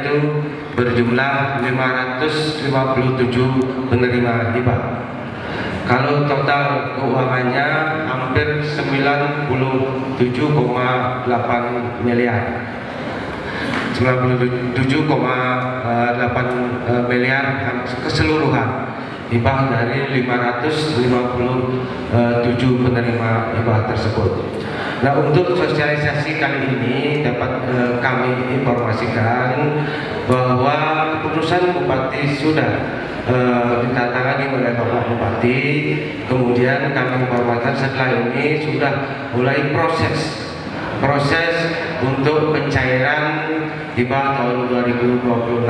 itu berjumlah 557 penerima hibah. Kalau total keuangannya hampir 97,8 miliar. 97,8 miliar keseluruhan hibah dari 557 penerima hibah tersebut. Nah, untuk sosialisasi kali ini dapat kami informasikan bahwa keputusan Bupati sudah ditandatangani oleh Bapak Bupati. Kemudian kami informasikan setelah ini sudah mulai proses untuk pencairan hibah tahun 2026.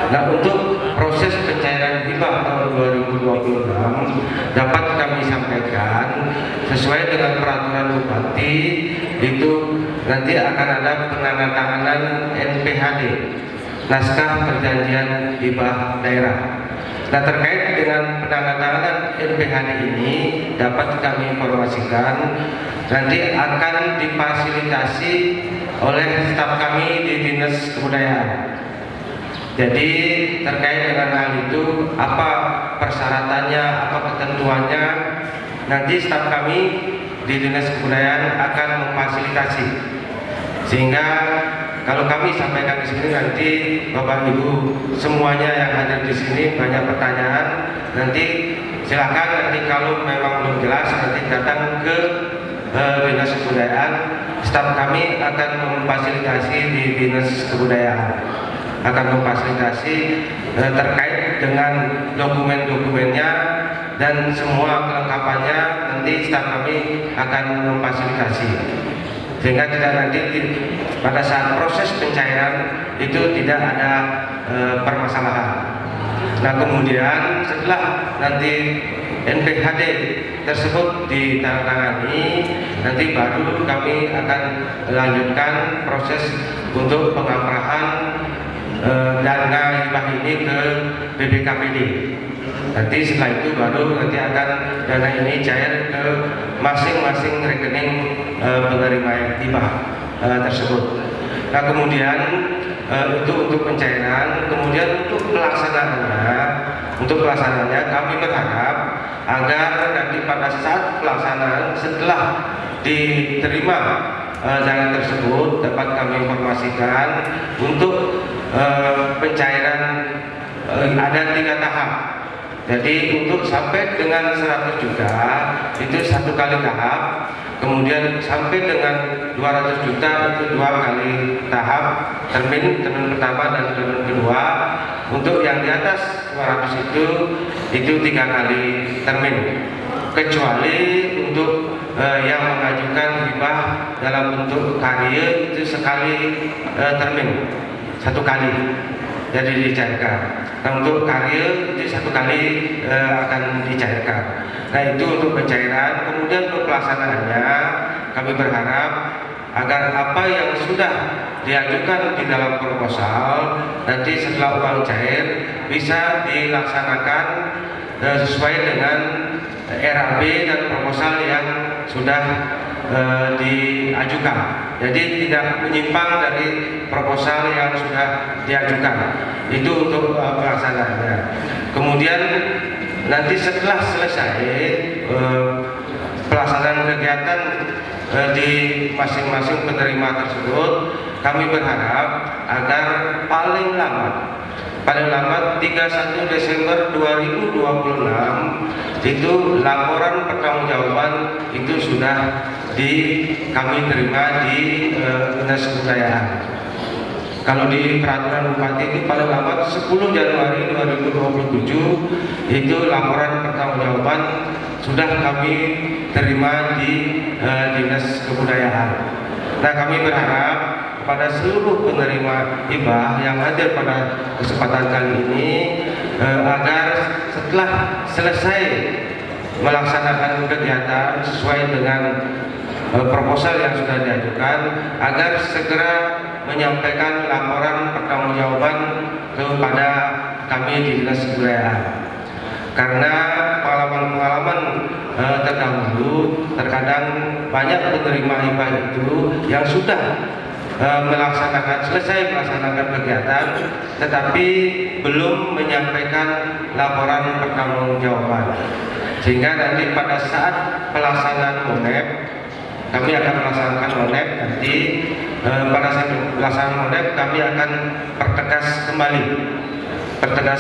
Nah, untuk proses pencairan hibah tahun 2026 dapat kami sampaikan sesuai dengan peraturan Bupati, itu nanti akan ada penandatanganan NPHD, naskah perjanjian hibah daerah. Nah, terkait dengan penandatanganan NPHD ini dapat kami informasikan nanti akan difasilitasi oleh staf kami di Dinas Kebudayaan. Jadi terkait dengan hal itu, apa persyaratannya, apa ketentuannya, nanti staf kami di Dinas Kebudayaan akan memfasilitasi. Sehingga kalau kami sampaikan di sini, nanti Bapak Ibu semuanya yang hadir di sini banyak pertanyaan, nanti silakan, nanti kalau memang belum jelas nanti datang ke Dinas Kebudayaan. Staf kami akan memfasilitasi di Dinas Kebudayaan, akan memfasilitasi terkait dengan dokumen-dokumennya dan semua kelengkapannya, nanti staf kami akan memfasilitasi. Sehingga tidak nanti pada saat proses pencairan itu tidak ada permasalahan. Nah, kemudian setelah nanti NPHD tersebut ditandatangani, nanti baru kami akan lanjutkan proses untuk pengamarahan dana hibah ini ke BPKPD. Nanti setelah itu baru nanti akan dana ini cair ke masing-masing rekening penerima hibah tersebut. Nah, kemudian itu untuk pencairan. Kemudian untuk pelaksanaannya kami berharap agar nanti pada saat pelaksanaan setelah diterima dana tersebut dapat kami informasikan untuk pencairan ada 3 tahap. Jadi untuk sampai dengan 100 juta itu 1 kali tahap, kemudian sampai dengan 200 juta itu 2 kali tahap, termin pertama dan termin kedua. Untuk yang di atas 200 itu 3 kali termin, kecuali untuk yang mengajukan hibah dalam bentuk karya itu sekali termin, 1 kali jadi dicairkan. Nah, untuk karya itu 1 kali akan dicairkan. Nah, itu untuk pencairan. Kemudian untuk pelaksanaannya kami berharap agar apa yang sudah diajukan di dalam proposal nanti setelah uang cair bisa dilaksanakan sesuai dengan RAB dan proposal yang sudah diajukan. Jadi tidak menyimpang dari proposal yang sudah diajukan. Itu untuk pelaksanaannya. Kemudian nanti setelah selesai pelaksanaan kegiatan di masing-masing penerima tersebut, kami berharap agar paling lambat 31 Desember 2026 itu laporan pertanggungjawaban itu sudah kami terima di Dinas Kebudayaan. Kalau di peraturan Bupati itu paling lambat 10 Januari 2027 itu laporan pertanggungjawaban sudah kami terima di Dinas Kebudayaan. Nah, kami berharap kepada seluruh penerima hibah yang hadir pada kesempatan kali ini agar setelah selesai melaksanakan kegiatan sesuai dengan proposal yang sudah diajukan, agar segera menyampaikan laporan pertanggungjawaban kepada kami di Dinas Kebudayaan. Karena pengalaman-pengalaman terdahulu terkadang banyak penerima hibah itu yang sudah selesai melaksanakan kegiatan, tetapi belum menyampaikan laporan pertanggungjawaban. Sehingga nanti pada saat pelaksanaan MONEP, kami akan melaksanakan MONEP nanti. Pada saat pelaksanaan MONEP kami akan pertegas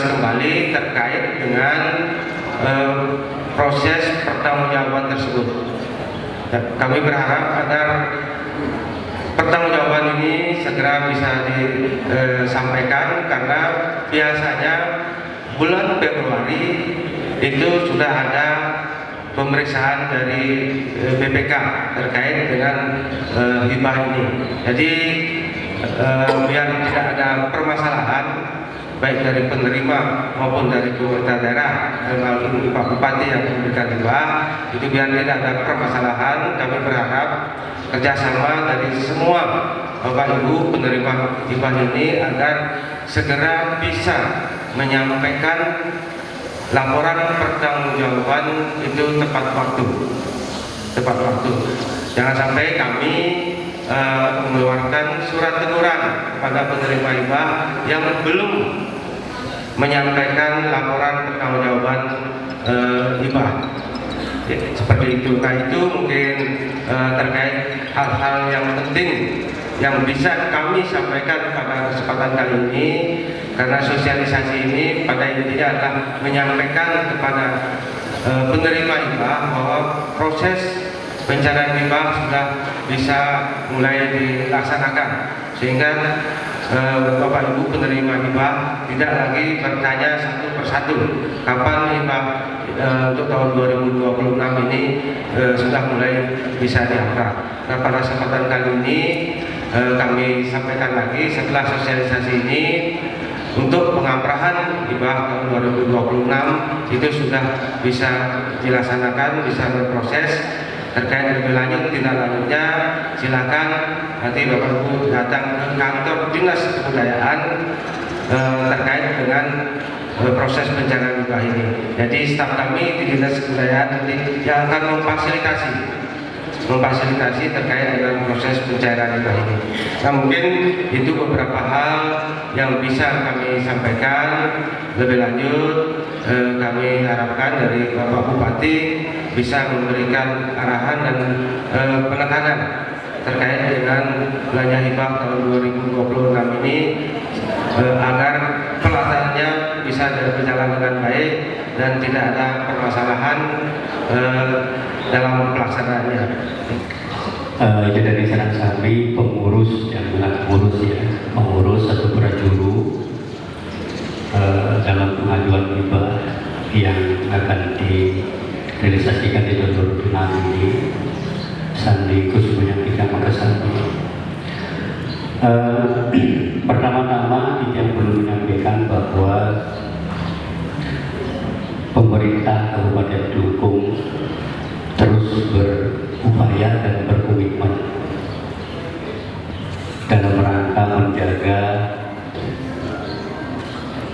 kembali terkait dengan proses pertanggungjawaban tersebut. Kami berharap agar pertanggungjawaban ini segera bisa disampaikan, karena biasanya bulan Februari itu sudah ada pemeriksaan dari BPK terkait dengan hibah ini. Jadi biar tidak ada permasalahan baik dari penerima maupun dari pemerintah daerah, melalui Pak Bupati yang memberikan hibah, itu biar tidak ada permasalahan, kami berharap kerjasama dari semua Bapak Ibu penerima hibah ini agar segera bisa menyampaikan laporan pertanggungjawaban itu tepat waktu. Jangan sampai kami mengeluarkan surat teguran kepada penerima hibah yang belum menyampaikan laporan pertanggungjawaban hibah. Seperti itu. Nah, itu mungkin terkait hal-hal yang penting yang bisa kami sampaikan pada kesempatan kali ini, karena sosialisasi ini pada intinya adalah menyampaikan kepada penerima hibah bahwa proses pencarian hibah sudah bisa mulai dilaksanakan, sehingga Bapak Ibu penerima hibah tidak lagi bertanya satu persatu kapan hibah untuk tahun 2026 ini sudah mulai bisa diangkat. Nah, pada kesempatan kali ini kami sampaikan lagi, setelah sosialisasi ini untuk pengamprahan hibah tahun 2026 itu sudah bisa dilaksanakan, bisa berproses. Terkait lebih lanjut tindak lanjutnya, silakan nanti Bapak Ibu datang ke kantor Dinas Kebudayaan terkait dengan proses pencarian hibah ini. Jadi staf kami di Dinas Kebudayaan nanti yang akan memfasilitasi terkait dengan proses pencairan hibah ini. Nah, mungkin itu beberapa hal yang bisa kami sampaikan. Lebih lanjut kami harapkan dari Bapak Bupati bisa memberikan arahan dan penekanan terkait dengan belanja hibah tahun 2026 ini agar pelaksanaannya bisa berjalan dengan baik dan tidak ada permasalahan dalam pelaksanaannya. Itu dari Sarang Sari, pengurus yang mengurus satu prajuru dalam pengajuan hibah yang akan direalisasikan di tahun 2026 ini, Sandi Kusuma yang kita Makasari. Pertama-tama yang perlu menyampaikan bahwa pemerintah Kabupaten Klungkung terus berupaya dan berkomitmen dalam rangka menjaga,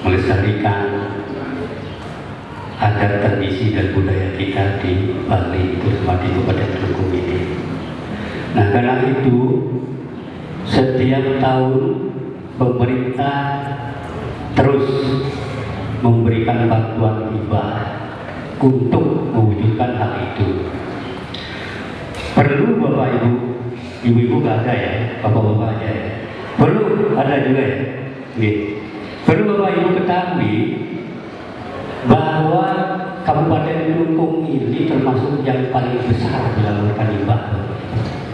melestarikan adat, tradisi dan budaya kita di Bali, terutama di Kabupaten Klungkung ini. Nah, karena itu setiap tahun pemerintah terus memberikan bantuan hibah untuk mewujudkan hal itu. Perlu Bapak Ibu, ibu-ibu gak ada ya, bapak-bapak aja ya. Perlu ada juga ya. Perlu Bapak Ibu ketahui bahwa Kabupaten Klungkung ini termasuk yang paling besar melakukan hibah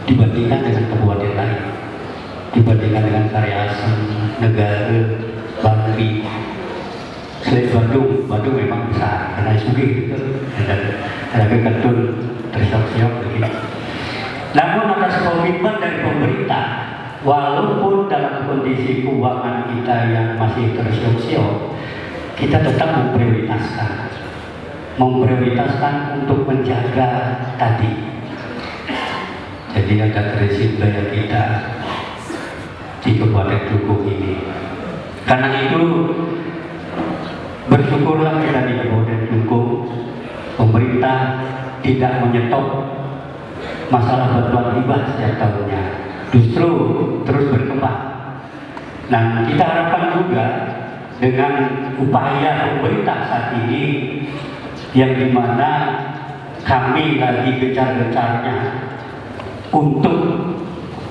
dibandingkan dengan kabupaten lain, dibandingkan dengan Karyasi, Negara, Bangli. Selain Bandung memang besar karena SUG gitu, ada Ketun tersiok-siok begitu. Namun atas komitmen dari pemerintah, walaupun dalam kondisi keuangan kita yang masih tersiok-siok, kita tetap memprioritaskan untuk menjaga tadi. Jadi ada tradisi budaya kita di Kabupaten Klungkung ini. Karena itu bersyukurlah kita di Kabupaten Klungkung, pemerintah tidak menyetop masalah bantuan hibah setiap tahunnya. justru terus berkembang. Nah, kita harapkan juga dengan upaya pemerintah saat ini yang dimana kami lagi gencar-gencarnya untuk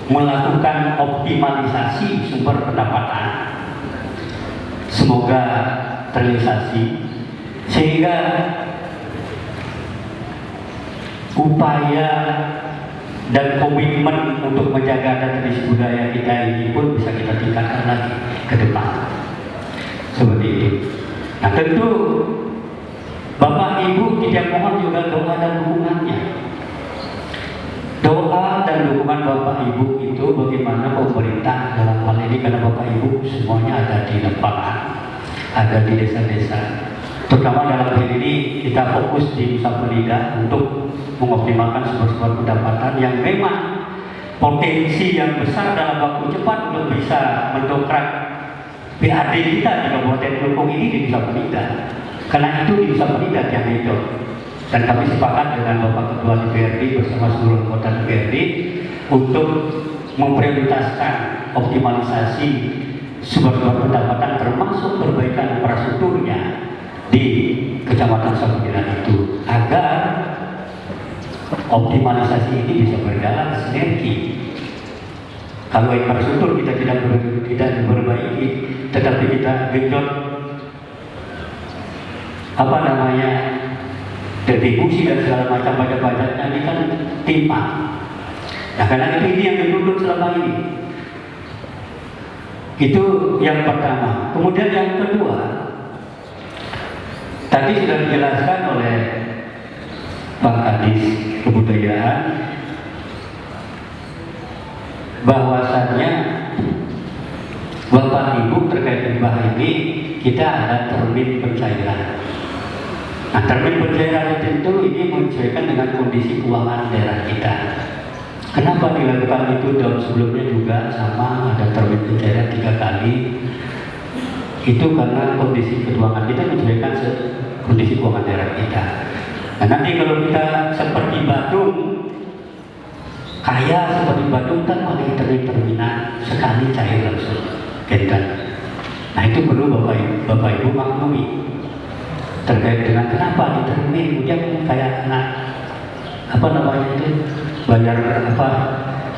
melakukan optimalisasi sumber pendapatan, semoga terrealisasi sehingga upaya dan komitmen untuk menjaga tradisi budaya kita ini pun bisa kita tingkatkan lagi ke depan. Seperti itu. Nah, tentu Bapak Ibu tidak mohon juga doa dan dukungannya. Doa dan dukungan Bapak Ibu itu bagaimana pemerintah dalam hal ini, karena Bapak Ibu semuanya ada di lapangan, ada di desa-desa. Terutama dalam hal ini kita fokus di Nusa Penida untuk mengoptimalkan sumber-sumber pendapatan yang memang potensi yang besar dalam waktu cepat untuk bisa mendongkrak PAD kita di Kabupaten Kelungkung ini di Nusa Penida. Karena itu di Nusa Penida yang itu. Dan kami sepakat dengan Bapak Ketua DPRD bersama seluruh anggota DPRD untuk memprioritaskan optimalisasi sumber-sumber pendapatan termasuk perbaikan infrastrukturnya di Kecamatan Nusa Penida itu agar optimalisasi ini bisa berjalan sinergi. Kalau infrastruktur kita tidak diperbaiki, tetapi kita genjot distribusi dan segala macam pajak-pajaknya ini kan timpang. Nah, karena itu ini yang dituntut selama ini. Itu yang pertama. Kemudian yang kedua, tadi sudah dijelaskan oleh Pak Kadis Kebudayaan bahwasannya Bapak Ibu terkait hibah ini kita ada termin pencairan. Nah, termin pencairan itu ini menyesuaikan dengan kondisi keuangan daerah kita. Kenapa dilakukan itu? Tahun sebelumnya juga sama, ada termin pencairan 3 kali. Itu karena kondisi keuangan kita menyesuaikan kondisi keuangan daerah kita. Nah, nanti kalau kita seperti Badung, kaya seperti Badung kan pakai termin-terminan sekali cair langsung. Nah, itu perlu Bapak Ibu maklumi terkait dengan kenapa ditermin, kemudian kayak bayar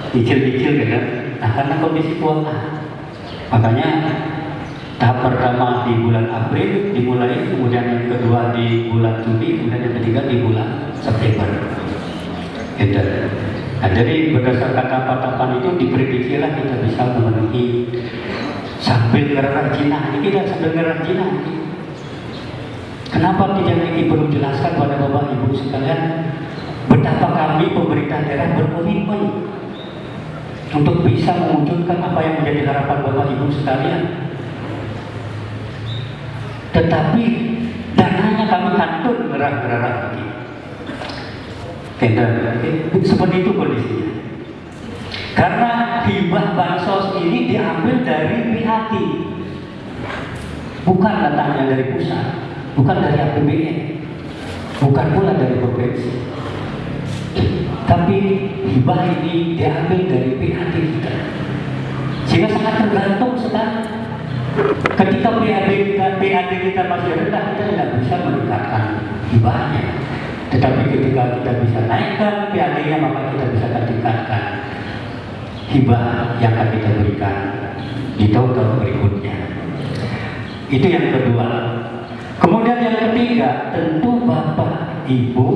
cicil-cicil gitu. Nah, karena kondisi keuangan. Makanya tahap pertama di bulan April dimulai, kemudian yang kedua di bulan Juni, kemudian yang ketiga di bulan September. Gitu. Nah, jadi berdasarkan tahapan-tahapan itu diprediksilah kita bisa memenuhi sambil ngerajina. Ini kita sambil ngerajina. Kenapa tidak ini perlu jelaskan pada Bapak Ibu sekalian betapa kami pemerintah daerah berkomitmen untuk bisa mewujudkan apa yang menjadi harapan Bapak Ibu sekalian. Tetapi dananya kami atur gerah-gerah lagi. Seperti itu kondisinya. Karena hibah bansos ini diambil dari PHT, bukan datangnya dari pusat, bukan dari APBN, bukan pula dari provinsi. Tapi hibah ini diambil dari PHT kita, sehingga sangat tergantung sekali. Ketika PHT kita masih rendah, kita tidak bisa meningkatkan hibahnya. Tetapi ketika kita bisa naikkan PHT-nya, maka kita bisa tingkatkan hibah yang akan kita berikan di tahun-tahun berikutnya. Itu yang kedua. Kemudian yang ketiga, tentu Bapak Ibu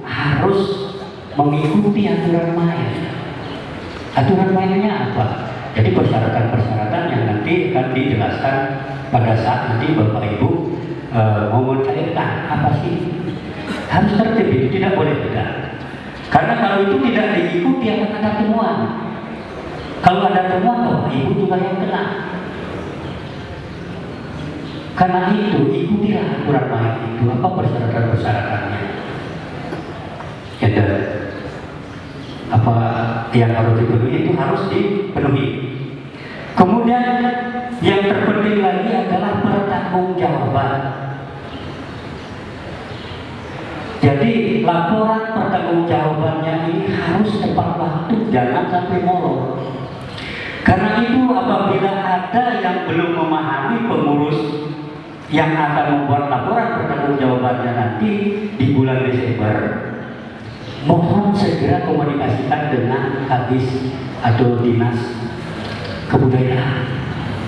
harus mengikuti aturan main. Aturan mainnya apa? Jadi persyaratan-persyaratan yang nanti akan dijelaskan pada saat nanti Bapak Ibu mau mencairkan apa sih? Harus tertib, itu tidak boleh tidak. Karena kalau itu tidak diikuti akan ada temuan. Kalau ada temuan, Bapak Ibu juga yang kena. Karena itu ikutilah aturan main itu, apa persyaratan-persyaratannya. Ya, apa yang harus dipenuhi itu harus dipenuhi. Kemudian yang terpenting lagi adalah pertanggungjawaban. Jadi laporan pertanggungjawabannya ini harus tepat waktu, jangan sampai molor. Karena itu apabila ada yang belum memahami pengurus yang akan membuat laporan pertanggungjawabannya nanti di bulan Desember, mohon segera komunikasikan dengan Kadis atau Dinas Kebudayaan.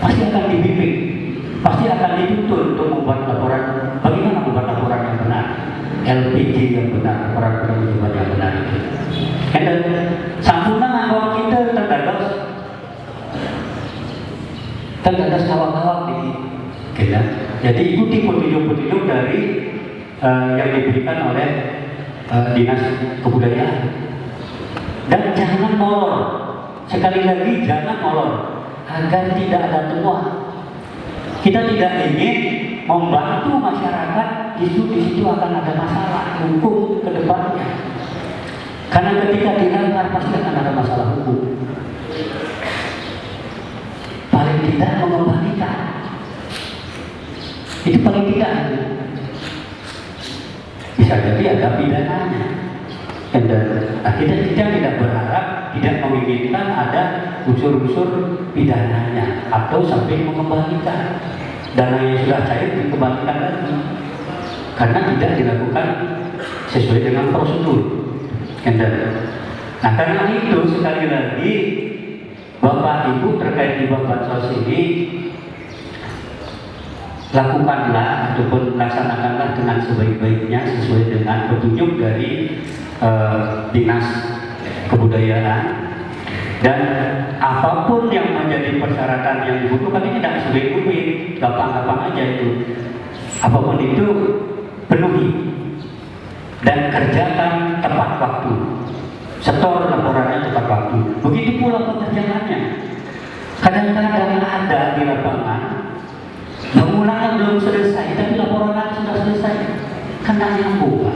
Pasti akan dibimbing, pasti akan dituntut untuk membuat laporan. Bagaimana membuat laporan yang benar, LPG yang benar, laporan pertanggungjawaban yang benar itu. Dan sampungan bahwa kita terdadas kawan-kawan di kita. Jadi ikuti petunjuk-petunjuk dari yang diberikan oleh Dinas Kebudayaan. Dan jangan molor. Sekali lagi jangan molor agar tidak ada temuan. Kita tidak ingin membantu masyarakat justru di situ akan ada masalah hukum ke depannya. Karena ketika dilanggar pasti akan ada masalah hukum. Paling tidak mengembalikan. Itu paling tidak. Bisa jadi ada pidananya. Dan kita tidak berharap, tidak menginginkan ada unsur-unsur pidananya atau sampai mengembalikan. Dana yang sudah cair dikembalikan lagi. Karena tidak dilakukan sesuai dengan prosedur. Nah, karena itu sekali lagi Bapak Ibu terkait hibah bansos ini lakukanlah ataupun laksanakanlah dengan sebaik-baiknya sesuai dengan petunjuk dari Dinas Kebudayaan, dan apapun yang menjadi persyaratan yang dibutuhkan ini tidak sulit-sulit, gampang-gampang aja itu. Apapun itu penuhi dan kerjakan tepat waktu. Setor laporannya tepat waktu. Begitu pula pekerjaannya. Kadang-kadang ada di lapangan bangunan belum selesai, tapi laporannya sudah selesai. Kena nyambung.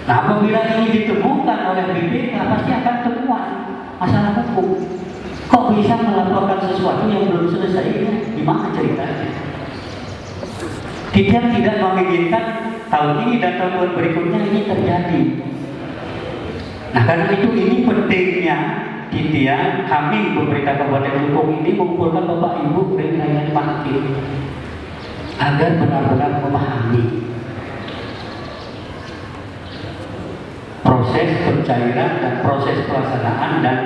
Nah, apabila ini ditemukan oleh BPK, pasti akan temuan masalah hukum. Kok bisa melaporkan sesuatu yang belum selesai? Gimana ceritanya? Kita tidak menginginkan tahun ini dan tahun berikutnya ini terjadi. Nah, karena itu ini pentingnya Titian, kami pemerintah Kabupaten Lumbung ini mengumpulkan Bapak Ibu Pemerintahan Makin agar benar-benar memahami proses pencairan dan proses pelaksanaan dan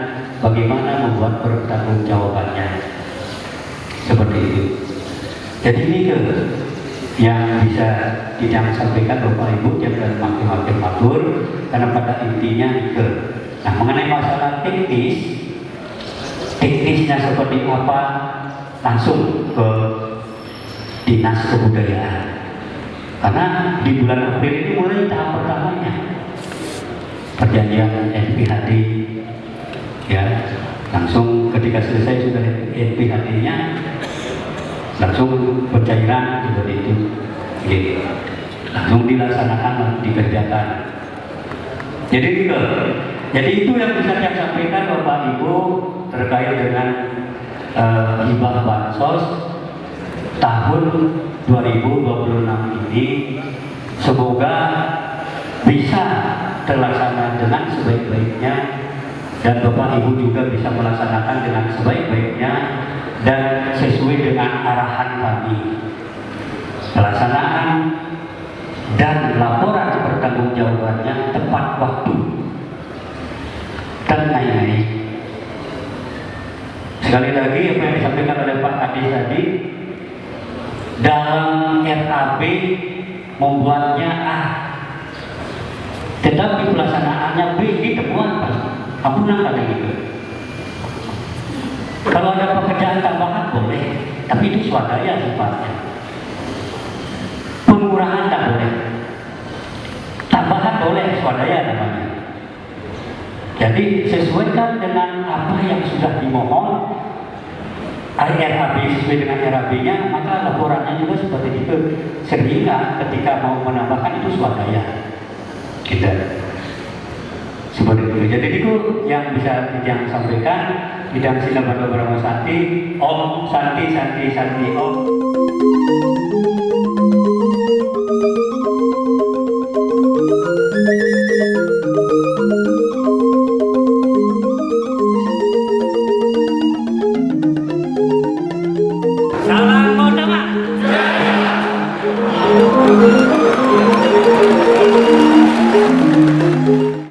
bagaimana membuat pertanggungjawabannya. Seperti itu. Jadi ini yang bisa tidak sampaikan Bapak Ibu yang dan makin matur, karena pada intinya itu. Nah, mengenai masalah teknisnya seperti apa, langsung ke Dinas Kebudayaan. Karena di bulan April ini mulai tahap pertamanya perjanjian NPHD, ya, langsung ketika selesai sudah NPHD-nya langsung pencairan seperti itu, gitu. Langsung dilaksanakan, dikerjakan. Jadi itu yang bisa saya sampaikan Bapak Ibu terkait dengan hibah bansos tahun 2026 ini. Semoga bisa terlaksana dengan sebaik-baiknya dan Bapak Ibu juga bisa melaksanakan dengan sebaik-baiknya dan sesuai dengan arahan kami. Pelaksanaan dan laporan pertanggungjawabannya tepat waktu dan lain-lain. Sekali lagi apa yang disampaikan oleh Pak Kadis tadi, dalam RAB membuatnya A, tetapi pelaksanaannya B, ini temuan Pak. Ampunan kali itu. Kalau ada pekerjaan tambahan boleh, tapi itu swadaya sifatnya. Pengurangan tak boleh. Tambahan boleh, swadaya namanya. Jadi sesuaikan dengan apa yang sudah dimohon, RAB sesuai dengan RAB-nya, maka laporannya juga seperti itu. Sehingga ketika mau menambahkan itu swadaya. Kita seperti itu. Jadi itu yang bisa yang sampaikan. Bidang Sila Batu Brahma Santi, Om Santi Santi Santi Om. Thank you.